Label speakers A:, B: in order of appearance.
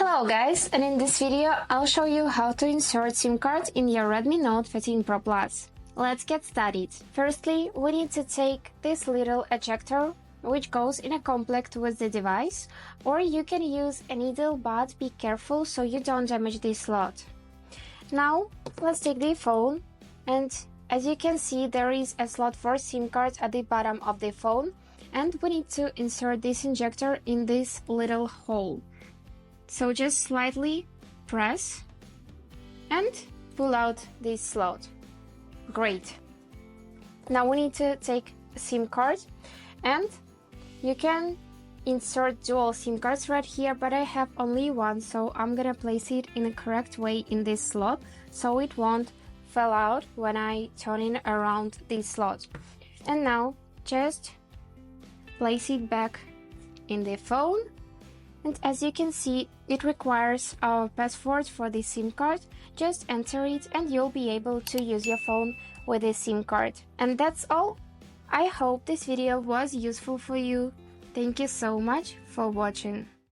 A: Hello guys, and in this video I'll show you how to insert SIM card in your Redmi Note 13 Pro Plus. Let's get started. Firstly, we need to take this little ejector, which goes in a complect with the device, or you can use a needle, but be careful so you don't damage the slot. Now let's take the phone, and as you can see there is a slot for SIM card at the bottom of the phone, and we need to insert this injector in this little hole. So just slightly press and pull out this slot. Great. Now we need to take a SIM card, and you can insert dual SIM cards right here, but I have only one, so I'm gonna place it in the correct way in this slot so it won't fall out when I turn it around this slot. And now just place it back in the phone. And as you can see, it requires our password for the SIM card. Just enter it and you'll be able to use your phone with a SIM card. And that's all. I hope this video was useful for you. Thank you so much for watching.